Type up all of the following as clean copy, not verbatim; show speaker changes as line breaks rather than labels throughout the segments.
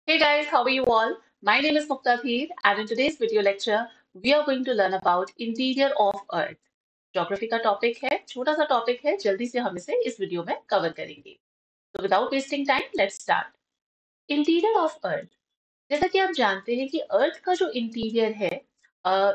Hey guys, how are you all? My name is Muktadheer, and in today's video lecture, we are going to learn about interior of Earth. Geography का topic है, छोटा सा topic है, जल्दी से हम इसे इस वीडियो में कवर करेंगे. So without wasting time, let's start. Interior of earth. जैसा कि आप जानते हैं कि अर्थ का जो इंटीरियर है, अ,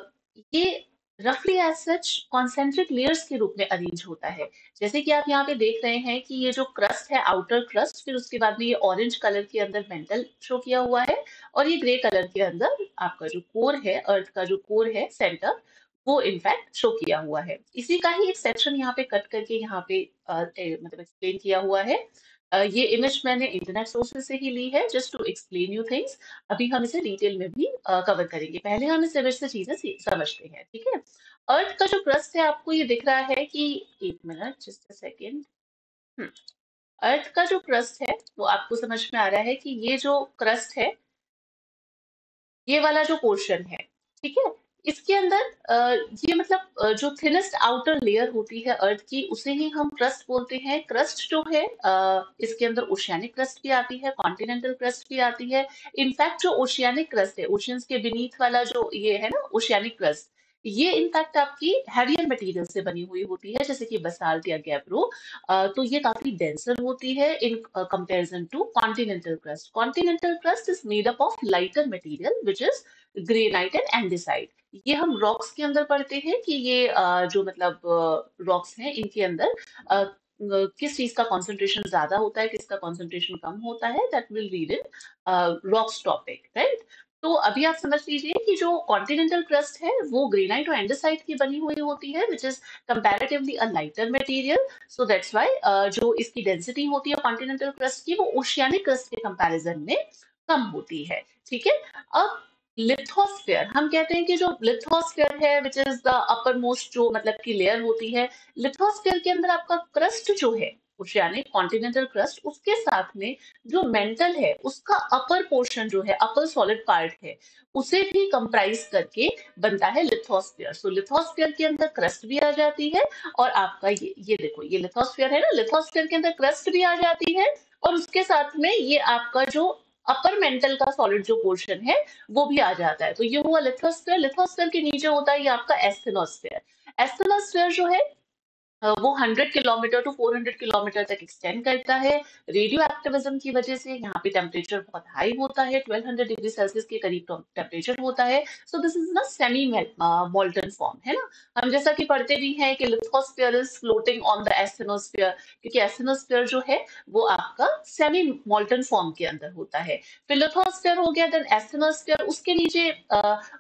ये रफली एज सच कॉन्सेंट्रिक लेयर्स के रूप में अरेंज होता है. जैसे कि आप यहाँ पे देख रहे हैं कि ये जो क्रस्ट है, आउटर क्रस्ट, फिर उसके बाद में ये ऑरेंज कलर के अंदर मेंटल शो किया हुआ है, और ये ग्रे कलर के अंदर आपका जो कोर है, अर्थ का जो कोर है सेंटर, वो इनफैक्ट शो किया हुआ है. इसी का ही एक सेक्शन यहाँ पे कट करके यहाँ पे मतलब एक्सप्लेन किया हुआ है. ये इमेज मैंने इंटरनेट सोर्सेज से ही ली है, just to explain you things. अभी हम इसे डिटेल में भी कवर करेंगे. पहले हम इस इमेज से चीजें समझते हैं, ठीक है. अर्थ का जो क्रस्ट है, आपको ये दिख रहा है कि, एक मिनट, जस्ट अ सेकेंड. अर्थ का जो क्रस्ट है वो आपको समझ में आ रहा है कि ये जो क्रस्ट है, ये वाला जो पोर्शन है, ठीक है, इसके अंदर ये मतलब जो थिनेस्ट आउटर लेयर होती है अर्थ की, उसे ही हम क्रस्ट बोलते हैं. क्रस्ट जो है, इसके अंदर ओशियानिक क्रस्ट भी आती है, कॉन्टिनेंटल क्रस्ट भी आती है. इनफैक्ट जो ओशियानिक क्रस्ट है, ओशियंस के बीनीथ वाला जो ये है ना ओशियानिक क्रस्ट, ये इनफैक्ट आपकी हैवियर मटेरियल से बनी हुई होती है, जैसे कि बसाल्ट या गैब्रो. तो ये काफी डेंसर होती है in comparison to continental crust. Continental crust is made up of lighter material which is granite and andesite. ये हम रॉक्स के अंदर पढ़ते हैं कि ये जो मतलब रॉक्स हैं, इनके अंदर किस चीज का कॉन्सेंट्रेशन ज्यादा होता है, किसका कॉन्सेंट्रेशन कम होता है, that will read in rocks topic, right. तो अभी आप समझ लीजिए कि जो कॉन्टिनेंटल क्रस्ट है वो ग्रेनाइट और एंडेसाइट की बनी हुई होती है, which is comparatively a lighter material. So that's why जो इसकी डेंसिटी होती है कॉन्टिनेंटल क्रस्ट की, वो ओशियानिक क्रस्ट के कंपैरिजन में कम होती है, ठीक है. अब लिथोस्फेयर, हम कहते हैं कि जो लिथोस्फेयर है which is the upper most जो मतलब की लेयर होती है, लिथोस्फेयर के अंदर आपका क्रस्ट जो है, ओशियानिक कॉन्टिनेंटल क्रस्ट, उसके साथ में जो मेंटल है, उसका अपर पोर्शन जो है, अपर सॉलिड पार्ट है, उसे भी कंप्राइज करके बनता है लिथोस्फेयर. सो लिथोस्फेयर के अंदर क्रस्ट भी आ जाती है, और आपका ये देखो, ये लिथोस्फेयर है ना, लिथोस्फेयर के अंदर क्रस्ट भी आ जाती है, और उसके साथ में ये आपका जो अपर मेंटल का सॉलिड जो पोर्शन है, वो भी आ जाता है. तो ये हुआ लिथोस्फेयर. लिथोस्फेयर के नीचे होता है ये आपका एस्थेनोस्फेयर. एस्थेनोस्फेयर जो है, वो 100 किलोमीटर टू 400 किलोमीटर तक एक्सटेंड करता है. रेडियो एक्टिविज्म की वजह से यहाँ पे टेम्परेचर बहुत हाई होता है, 1200 डिग्री सेल्सियस के करीब टेम्परेचर होता है. सो दिस इज ना सेमी मोल्टन फॉर्म, है ना. हम जैसा कि पढ़ते भी हैं कि lithosphere is floating on the asthenosphere, क्योंकि एस्थेनोस्फीयर जो है वो आपका सेमी मोल्टन फॉर्म के अंदर होता है. फिर लिथोस्फीयर हो गया, देन एस्थेनोस्फीयर, उसके नीचे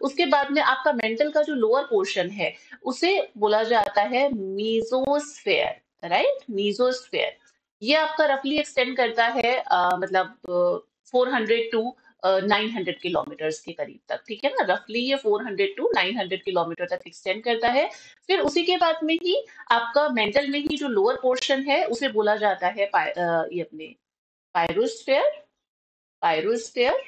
उसके बाद में आपका मेंटल का जो लोअर पोर्शन है, उसे बोला जाता है मीजोस्फेयर, राइट. मीजोस्फेयर ये आपका रफली एक्सटेंड करता है मतलब 400 टू 900 किलोमीटर्स के करीब तक, ठीक है ना. रफली ये 400 टू 900 किलोमीटर तक एक्सटेंड करता है. फिर उसी के बाद में ही आपका मेंटल में ही जो लोअर पोर्शन है, उसे बोला जाता है ये अपने पायरोस्फेयर. पायरोस्फेयर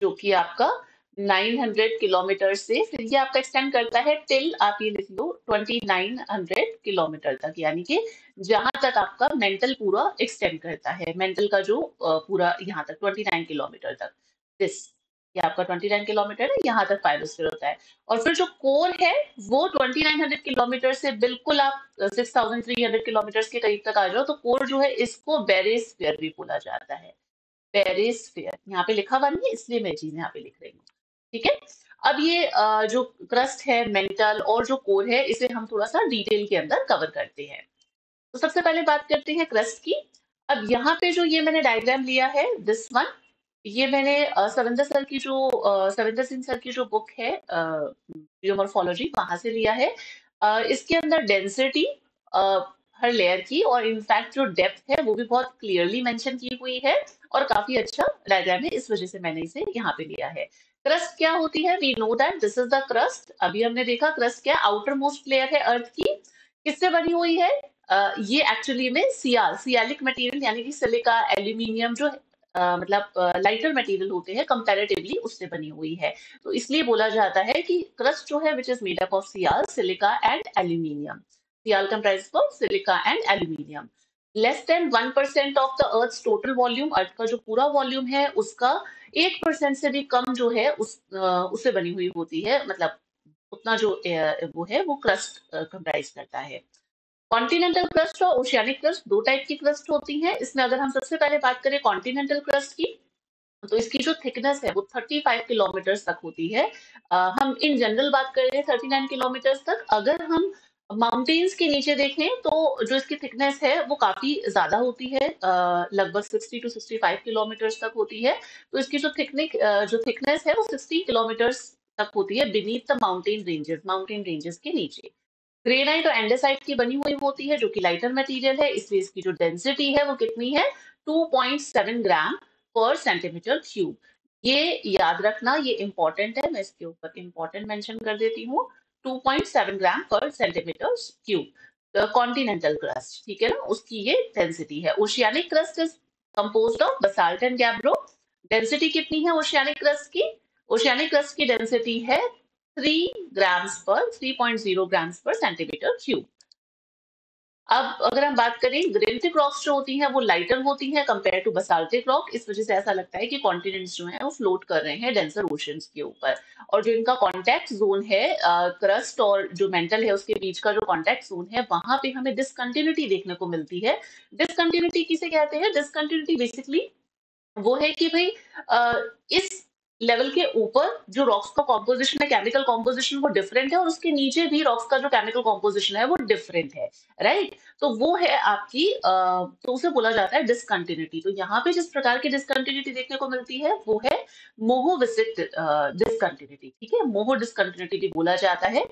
जो कि आपका 900 किलोमीटर से फिर ये आपका एक्सटेंड करता है टिल, आप ये लिख लो, 2900 किलोमीटर तक, यानी कि जहां तक आपका मेंटल पूरा एक्सटेंड करता है, मेंटल का जो पूरा यहाँ तक 29 किलोमीटर तक. दिस, ये आपका 29 किलोमीटर है, यहाँ तक पायरोस्फीयर होता है. और फिर जो कोर है, वो 2900 किलोमीटर से बिल्कुल आप 6300 किलोमीटर के करीब तक आ जाओ, तो कोर जो है, इसको बेरिस्फीयर भी बोला जाता है. पेरिस्फेयर यहाँ पे लिखा हुआ नहीं है, इसलिए मैं चीज यहाँ पे लिख रही हूँ, ठीक है. अब ये जो क्रस्ट है, मेंटल और जो कोर है, इसे हम थोड़ा सा डिटेल के अंदर कवर करते हैं. तो सबसे पहले बात करते हैं क्रस्ट की. अब यहाँ पे जो ये मैंने डायग्राम लिया है, दिस वन, ये मैंने सविंदर सिंह सर की जो बुक है जियोमॉर्फोलॉजी, वहां से लिया है. इसके अंदर डेंसिटी हर लेयर की, और इनफैक्ट जो डेप्थ है वो भी बहुत क्लियरली मेंशन की हुई है, और काफी अच्छा डायग्राम है, इस वजह से मैंने इसे यहाँ पे लिया है. क्रस्ट क्या होती है, we know that this is the crust. अभी हमने देखा क्रस्ट क्या, आउटर मोस्ट लेयर है अर्थ की. किससे बनी हुई है, ये एक्चुअली में सियालिक मटेरियल, यानी कि सिलिका, एल्यूमिनियम, जो मतलब लाइटर मटेरियल होते हैं कंपैरेटिवली, उससे बनी हुई है. तो इसलिए बोला जाता है कि क्रस्ट जो है which is made up of sial, silica and aluminium. Sial comprise of silica and aluminium. Less than 1% of the earth total volume, earth का जो पूरा वॉल्यूम है उसका 8% से भी कम जो है उससे बनी हुई होती है, मतलब उतना जो वो है वो क्रस्ट कंप्राइज करता है। कॉन्टिनेंटल क्रस्ट और ओशियानिक क्रस्ट दो टाइप की क्रस्ट होती हैं। इसमें अगर हम सबसे पहले बात करें कॉन्टिनेंटल क्रस्ट की, तो इसकी जो थिकनेस है वो 35 किलोमीटर तक होती है। हम इन जनरल बात कर रहे हैं 39 किलोमीटर तक। अगर हम माउंटेन्स के नीचे देखें तो जो इसकी थिकनेस है वो काफी ज्यादा होती है, लगभग 60 to 65 किलोमीटर तक होती है। तो इसकी जो थिकनेस है वो 60 किलोमीटर तक होती है बीनीथ द माउंटेन रेंजेस के नीचे। ग्रेनाइट और एंडेसाइट की बनी हुई होती है जो कि लाइटर मटेरियल है, इसलिए इसकी जो डेंसिटी है वो कितनी है, 2.7 ग्राम पर सेंटीमीटर क्यूब। ये याद रखना, ये इंपॉर्टेंट है, मैं इसके ऊपर इंपॉर्टेंट मेंशन कर देती हूँ। 2.7 ग्राम पर सेंटीमीटर क्यूब कॉन्टिनेंटल क्रस्ट, ठीक है ना, उसकी ये डेंसिटी है। Oceanic crust is composed of basalt and gabbro. Density कितनी है ओशियानिक क्रस्ट की? ओशियानिक क्रस्ट की डेंसिटी है 3 ग्राम्स पर सेंटीमीटर क्यूब। अब अगर हम बात करें, ग्रेनिटिक रॉक्स जो होती हैं वो लाइटर होती हैं कंपेयर टू बसाल्टिक रॉक। इस वजह से ऐसा लगता है कि कॉन्टिनेंट्स जो हैं वो फ्लोट कर रहे हैं डेंसर ओशंस के ऊपर। और जो इनका कांटेक्ट जोन है क्रस्ट और जो मेंटल है उसके बीच का जो कांटेक्ट जोन है, वहां पे हमें डिसकंटिन्यूटी देखने को मिलती है। डिसकंटिन्यूटी किसे कहते हैं? डिसकंटिन्यूटी बेसिकली वो है कि भाई इस लेवल के ऊपर जो रॉक्स का कॉम्पोजिशन है, केमिकल कॉम्पोजिशन वो डिफरेंट है, और उसके नीचे भी रॉक्स का जो केमिकल कॉम्पोजिशन है वो डिफरेंट है। राइट? तो वो है आपकी तो उसे बोला जाता है डिसकंटिन्यूटी। तो यहाँ पे जिस प्रकार की डिसकंटिन्यूटी देखने को मिलती है वो है मोहोविसिक डिसकंटिन्यूटी। ठीक है, मोहो डिसकंटिन्यूटी भी बोला जाता है।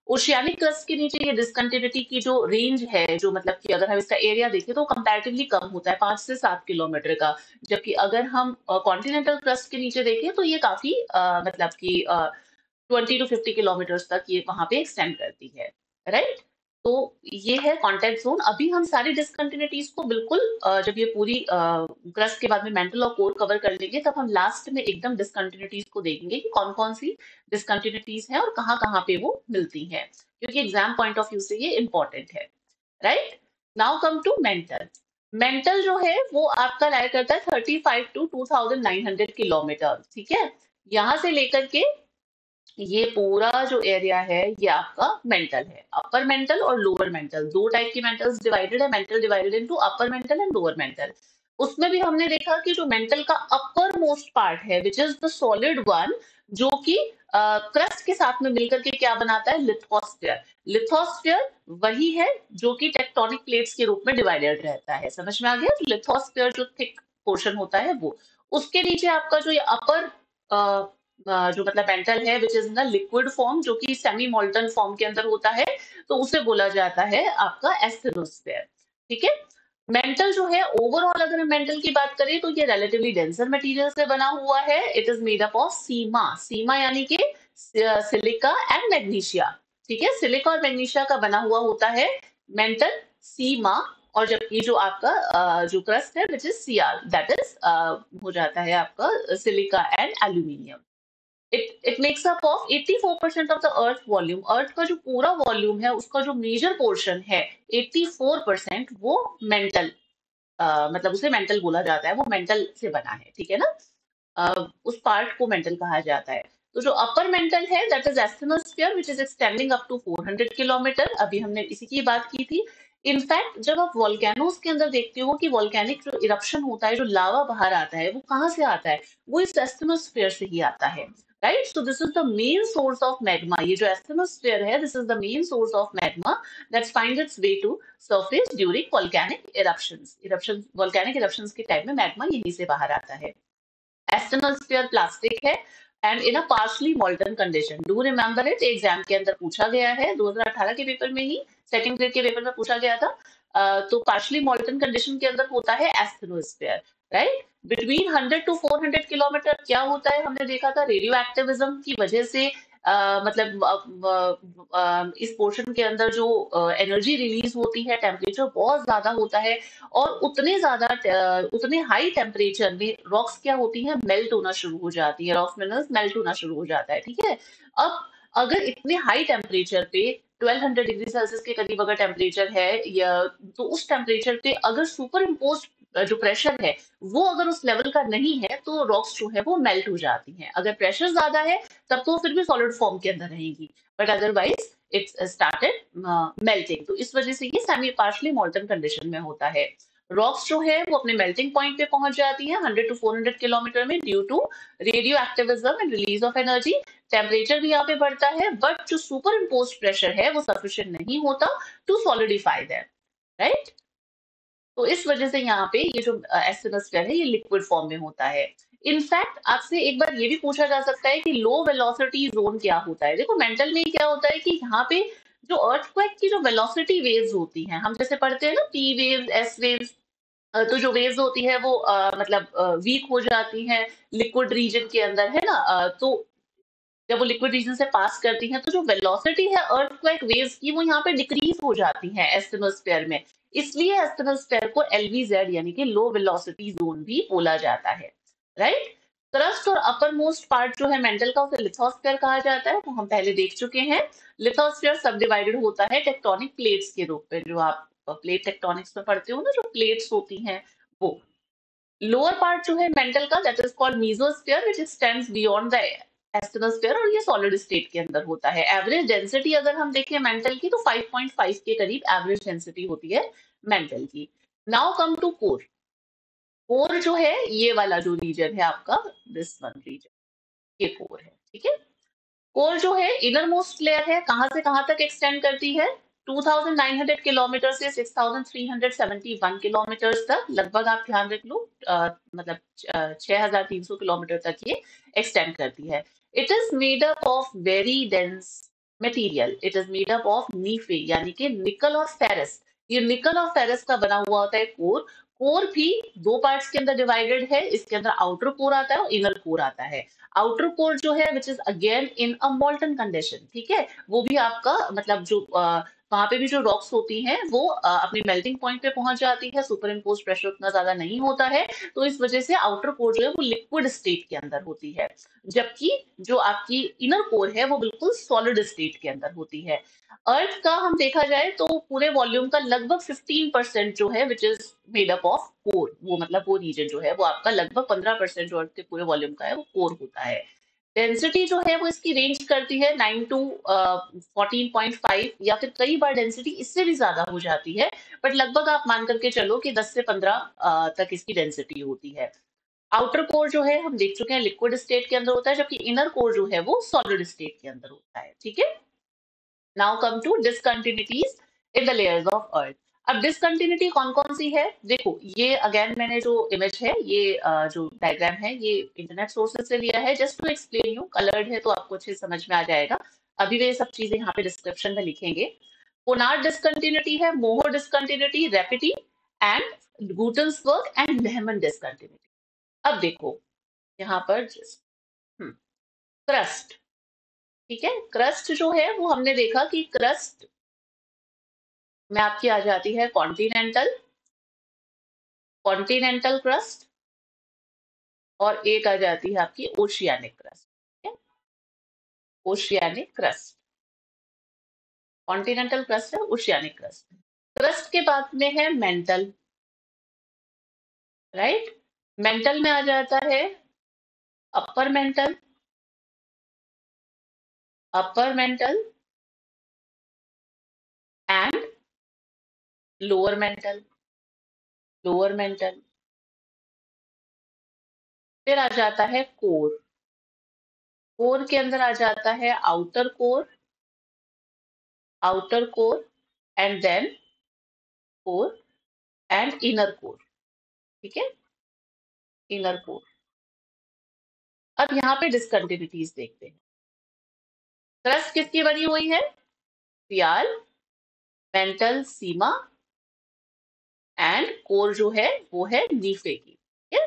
ओशियानिक क्रस्ट के नीचे ये डिसकंटिन्यूटी की जो रेंज है, जो मतलब कि अगर हम इसका एरिया देखें तो कंपैरेटिवली कम होता है, 5 से 7 किलोमीटर का। जबकि अगर हम कॉन्टिनेंटल क्रस्ट के नीचे देखें तो ये काफी मतलब कि 20 to 50 किलोमीटर तक ये वहां पे एक्सटेंड करती है। राइट? तो ये है कॉन्टेक्ट जोन। अभी हम सारी डिसकंटिन्यूटीज को बिल्कुल जब ये पूरी क्रस्ट के बाद में मेंटल और कोर कवर कर लेंगे, तब हम लास्ट में एकदम डिसकंटिन्यूटीज को देखेंगे कि कौन कौन सी डिसकंटिन्यूटीज हैं और कहाँ कहाँ पे वो मिलती हैं, क्योंकि एग्जाम पॉइंट ऑफ व्यू से ये इंपॉर्टेंट है। Right? Now come to mantle. Mantle जो है वो आपका लाया करता है 35 to 2900 किलोमीटर। ठीक है, यहां से लेकर के ये पूरा जो एरिया है ये आपका मेंटल है। अपर मेंटल और लोअर मेंटल, दो टाइप की मेंटल्स डिवाइडेड है। Mental divided into upper mantle and lower mental. उसमें भी हमने देखा कि जो मेंटल का अपर मोस्ट पार्ट है which is the solid one, जो कि क्रस्ट के साथ में मिलकर के क्या बनाता है, लिथोस्फीयर। लिथोस्फीयर वही है जो कि टेक्टोनिक प्लेट्स के रूप में डिवाइडेड रहता है। समझ में आ गया? लिथोस्फीयर जो थिक पोर्शन होता है वो, उसके नीचे आपका जो ये अपर जो मतलब मेंटल है which is in liquid form, जो कि सेमी मोल्टन फॉर्म के अंदर होता है, तो उसे बोला जाता है आपका एस्थेनोस्फेयर। ठीक है। मेंटल जो है ओवरऑल, अगर हम मेंटल की बात करें तो ये रिलेटिवली डेंसर मटेरियल से बना हुआ है। It is made up of sima. Sima यानी कि सिलिका एंड मैग्नीशिया। ठीक है, सिलिका और मैग्नीशिया का बना हुआ होता है मेंटल, सीमा। और जबकि जो आपका जो क्रस्ट है which is sial, that is हो जाता है आपका silica and aluminium. It makes up of 84% of the earth volume. Earth का जो पूरा वॉल्यूम है उसका जो मेजर पोर्शन है 84% वो मेंटल, मतलब उसे मेंटल बोला जाता है, वो मेंटल से बना है। ठीक है ना? उस पार्ट को मेंटल कहा जाता है। तो जो अपर मेंटल है that is asthenosphere which is extending up to 400 kilometre. अभी हमने इसी की बात की थी। इनफैक्ट जब आप वॉल्केनोज के अंदर देखते हो कि वॉल्केनिक जो इरप्शन होता है, जो लावा बाहर आता है, वो कहाँ से आता है? वो इस एस्थेनोस्फीयर से ही आता है। Right? So this is the main source of magma. ये जो एस्थेनोस्फीयर है, this is the main source of magma that find its way to surface during volcanic eruptions. Volcanic eruptions के टाइम में मैग्मा यहीं से बाहर आता है। एक्सटर्नल स्फीयर प्लास्टिक है and in a partially molten condition. Do remember it, exam के अंदर पूछा गया है, 2018 के पेपर में ही, सेकंड ग्रेड के पेपर में पूछा गया था। तो पार्शली मॉल्टन कंडीशन के अंदर होता है asthenosphere. Right? Between 100 to 400 kilometre क्या होता है, हमने देखा था रेडियो एक्टिविज्म की वजह से मतलब इस पोर्शन के अंदर जो एनर्जी रिलीज होती है, टेम्परेचर बहुत ज्यादा होता है, और उतने हाई टेम्परेचर में रॉक्स क्या होती हैं, मेल्ट होना शुरू हो जाती है, रॉक्स मिनरल्स मेल्ट होना शुरू हो जाता है। ठीक है। अब अगर इतने हाई टेम्परेचर पे 1200 डिग्री सेल्सियस के करीब अगर टेम्परेचर है, या तो उस टेम्परेचर पे अगर सुपर इम्पोज जो प्रेशर है वो अगर उस लेवल का नहीं है तो रॉक्स जो है वो मेल्ट हो जाती हैं। अगर प्रेशर ज्यादा है तब तो फिर भी सॉलिड फॉर्म के अंदर रहेंगी, but otherwise it's started melting. तो इस वजह से ये सेमी पार्शली मोल्टन कंडीशन में होता है। रॉक्स जो है वो अपने मेल्टिंग पॉइंट पे पहुंच जाती है 100 to 400 किलोमीटर में, due to radio activism and release of energy. Temperature भी यहाँ पे बढ़ता है, बट जो सुपर इम्पोज प्रेशर है वो सफिशिएंट नहीं होता टू सॉलिडिफाई दैट, राइट। तो इस वजह से यहाँ पे ये जो एस्टेनोस्फेयर है ये लिक्विड फॉर्म में होता है। इनफैक्ट आपसे एक बार ये भी पूछा जा सकता है कि लो वेलोसिटी जोन क्या होता है। देखो मेंटल में क्या होता है कि यहाँ पे जो अर्थक्वेक की जो वेलोसिटी वेव्स होती हैं, हम जैसे पढ़ते हैं ना पी वेव्स, एस वेव्स, तो जो वेव्स होती है वो मतलब वीक हो जाती हैं लिक्विड रीजन के अंदर, है ना। तो जब वो लिक्विड रीजन से पास करती हैं तो जो वेलोसिटी है अर्थक्वेक वेव्स की वो यहाँ पे डिक्रीज हो जाती है एस्टेनोस्फेयर में। इसलिए एस्टेनोस्फेयर को एलवीजेड यानी कि लो वेलोसिटी जोन भी बोला जाता है, राइट। क्रस्ट और अपर मोस्ट पार्ट जो है मेंटल का उसे लिथोस्फेयर कहा जाता है, वो हम पहले देख चुके हैं। लिथोस्फेयर सब डिवाइडेड होता है टेक्टोनिक प्लेट्स के रूप में, जो आप प्लेट टेक्टोनिक्स में पढ़ते हो ना, जो प्लेट्स होती हैं वो। लोअर पार्ट जो है मेंटल का that is called mesosphere which x tends beyond the एस्टेनोस्फीयर, और ये सॉलिड स्टेट के अंदर होता है। एवरेज डेंसिटी अगर हम देखें मेंटल की तो 5.5 के करीब एवरेज डेंसिटी होती है मेंटल की। Now come to core. Core जो है ये वाला जो रीजन है आपका, दिस वन रीजन, ये कोर है, ठीक है। कोर जो है इनर मोस्ट लेयर है, कहां से कहां तक एक्सटेंड करती है, 2900 किलोमीटर से 6371 किलोमीटर तक लगभग, आप ध्यान रख लो, मतलब 6300 किलोमीटर तक ये एक्सटेंड करती है। It is made up of very dense material, it is made up of nife यानी कि निकल और फेरस। ये निकल और फेरस का बना हुआ होता है कोर। कोर भी दो पार्ट्स के अंदर डिवाइडेड है, इसके अंदर आउटर कोर आता है और इनर कोर आता है। आउटर कोर जो है which is again in a molten condition, ठीक है। वो भी आपका मतलब जो वहां पे भी जो रॉक्स होती हैं वो अपनी मेल्टिंग पॉइंट पे पहुंच जाती है, सुपर इम्पोज प्रेशर उतना ज्यादा नहीं होता है, तो इस वजह से आउटर कोर जो है वो लिक्विड स्टेट के अंदर होती है, जबकि जो आपकी इनर कोर है वो बिल्कुल सॉलिड स्टेट के अंदर होती है। अर्थ का हम देखा जाए तो पूरे वॉल्यूम का लगभग 15% जो है which is made up of core, वो मतलब वो रीजन जो है वो आपका लगभग 15% जो अर्थ के पूरे वॉल्यूम का है वो कोर होता है। डेंसिटी जो है वो इसकी रेंज करती है 9 टू 14.5, या फिर कई बार डेंसिटी इससे भी ज्यादा हो जाती है, बट लगभग आप मान करके चलो कि 10 से 15 तक इसकी डेंसिटी होती है। आउटर कोर जो है हम देख चुके हैं लिक्विड स्टेट के अंदर होता है, जबकि इनर कोर जो है वो सॉलिड स्टेट के अंदर होता है, ठीक है। Now come to discontinuities in the layers of earth. अब डिसकंटिन्यूटी कौन कौन सी है, देखो ये अगेन मैंने जो इमेज है ये जो डायग्राम है ये इंटरनेट सोर्सेज से लिया है, just to explain you, coloured है तो आपको अच्छे से समझ में आ जाएगा। अभी वे सब चीजें यहाँ पे डिस्क्रिप्शन में लिखेंगे। कोनार्ड डिसकंटिन्यूटी है, Moho discontinuity, Repetti and Gutenberg and Lehmann discontinuity. अब देखो यहाँ पर क्रस्ट, ठीक है। क्रस्ट जो है वो हमने देखा कि क्रस्ट में आपकी आ जाती है कॉन्टिनेंटल, कॉन्टिनेंटल क्रस्ट, और एक आ जाती है आपकी ओशियानिक क्रस्ट, ठीक है। ओशियानिक क्रस्ट, कॉन्टिनेंटल क्रस्ट है, ओशियानिक क्रस्ट। क्रस्ट के बाद में है मेंटल, राइट। मेंटल में आ जाता है upper mantle, upper mantle and lower mental, lower mental. फिर आ जाता है कोर, कोर के अंदर आ जाता है outer core, outer core and then core and inner core, ठीक है, इनर कोर। अब यहाँ पे डिसकंटिन्यूटीज देखते हैं। क्रस्ट किसकी बनी हुई है, सियाल, मेंटल सीमा एंड कोर जो है वो है नीफे की, ठीक है।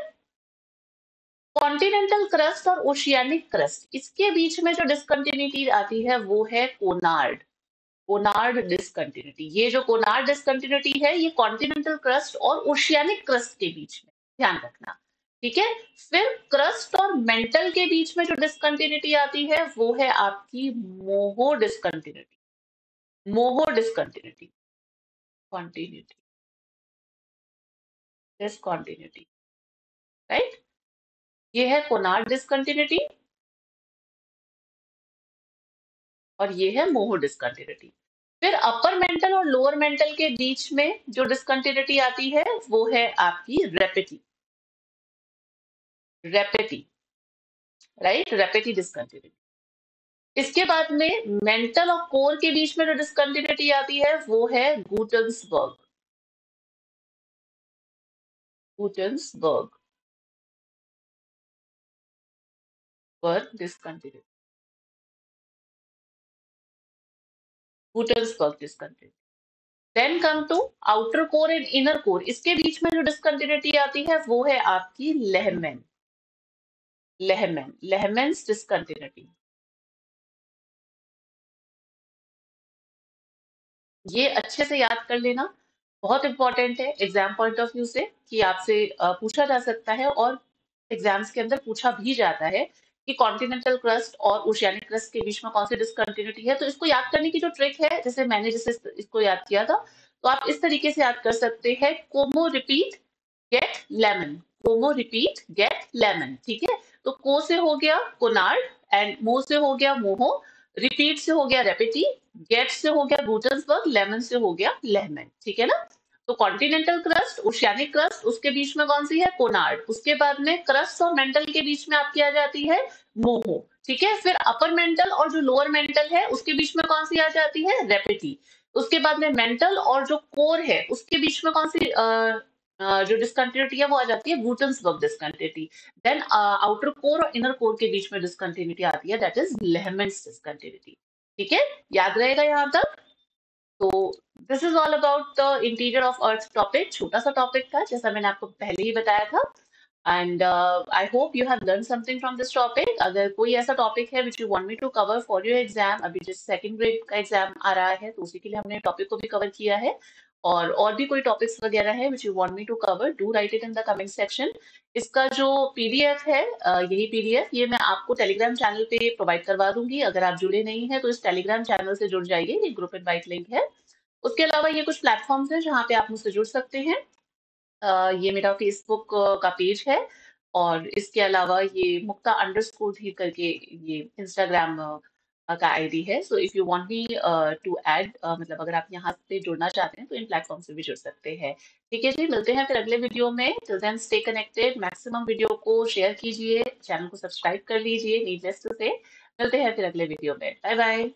कॉन्टिनेंटल क्रस्ट और ओशियानिक क्रस्ट, इसके बीच में जो डिसकंटिन्यूटी आती है वो है कोनार्ड, कोनार्ड डिसकंटिन्यूटी। ये जो कोनार्ड डिसकंटिन्यूटी है ये कॉन्टिनेंटल क्रस्ट और ओशियानिक क्रस्ट के बीच में, ध्यान रखना, ठीक है। फिर क्रस्ट और मेंटल के बीच में जो डिसकंटिन्यूटी आती है वो है आपकी Moho discontinuity, Moho discontinuity, continuity, discontinuity, right. ये है कोनार्ड डिसकंटिन्यूटी और ये है मोहो डिसकंटिन्यूटी। फिर अपर मेंटल और लोअर मेंटल के बीच में जो डिसकंटिन्यूटी आती है वो है आपकी रेपिटी, रेपिटी, राइट, रेपिटी डिसकंटिन्यूटी। इसके बाद में मेंटल और कोर के बीच में जो डिसकंटिन्यूटी आती है वो है गुटन्सबर्ग, गुटन्सबर्ग वर्ग discontinuity, Gutenberg discontinuity. Then come to outer core and inner core, इसके बीच में जो डिसकंटिन्यूटी आती है वो है आपकी लेहमैन, लेहमैन, लेहमैन्स डिसकंटिन्यूटी। ये अच्छे से याद कर लेना, बहुत इंपॉर्टेंट है एग्जाम पॉइंट ऑफ व्यू से, कि आपसे पूछा जा सकता है और एग्जाम्स के अंदर पूछा भी जाता है कि कॉन्टिनेंटल क्रस्ट और ओशियानिक क्रस्ट के बीच में कौन सी डिसकंटिन्यूटी है। तो इसको याद करने की जो ट्रिक है, जैसे मैंने जैसे इसको याद किया था, तो आप इस तरीके से याद कर सकते हैं, कोमो रिपीट गेट लेमन, कोमो रिपीट गेट लेमन, ठीक है। तो को से हो गया कोनार्ड, एंड मो से हो गया मोहो, रिपीट से हो गया रेपिटी, गेट से हो गया गुटन्सबर्ग, लेमन से हो गया लेहमैन, ठीक है ना। तो कॉन्टिनेंटल क्रस्ट, ओशियानिक क्रस्ट, उसके बीच में कौन सी है, कोनार्ड। उसके बाद में क्रस्ट और मेंटल के बीच में आपकी आ जाती है मोहो, ठीक है। फिर अपर मेंटल और जो लोअर मेंटल है उसके बीच में कौन सी आ जाती है, रेपिटी। उसके बाद में मेंटल और जो कोर है उसके बीच में कौन सी जो डिसकंटिन्यूटी है वो आ जाती है गुटन्सबर्ग डिसकंटिन्यूटी। देन आउटर कोर और इनर कोर के बीच में डिसकंटिन्यूटी आती है, दैट इज लेहमैन्स डिसकंटिन्यूटी, ठीक है। याद रहेगा यहाँ तक। तो this is all about the interior of earth topic, छोटा सा टॉपिक था जैसा मैंने आपको पहले ही बताया था। And I hope you have learn something from this topic. अगर कोई ऐसा टॉपिक है which you want me to cover for your exam, अभी जिस सेकंड ग्रेड का एग्जाम आ रहा है तो उसी के लिए हमने टॉपिक को भी कवर किया है, और भी कोई टॉपिक्स वगैरह है which you want me to cover, do write it in the comment section. इसका जो पीडीएफ है, यही पीडीएफ ये मैं आपको टेलीग्राम चैनल पे प्रोवाइड करवा दूंगी। अगर आप जुड़े नहीं हैं तो इस टेलीग्राम चैनल से जुड़ जाइए, ये ग्रुप इनवाइट लिंक है। उसके अलावा ये कुछ प्लेटफॉर्म्स हैं जहाँ पे आप मुझसे जुड़ सकते हैं। ये मेरा फेसबुक का पेज है, और इसके अलावा ये मुक्ता अंडरस्कोर धीर करके ये इंस्टाग्राम का आईडी है। So if you want me to add, मतलब अगर आप यहाँ पे जुड़ना चाहते हैं तो इन प्लेटफॉर्म से भी जुड़ सकते हैं। ठीक है जी, मिलते हैं फिर अगले वीडियो में। Till then stay connected, maximum video को शेयर कीजिए, चैनल को सब्सक्राइब कर लीजिए नीडलेस टू से। मिलते हैं फिर अगले वीडियो में, बाय बाय।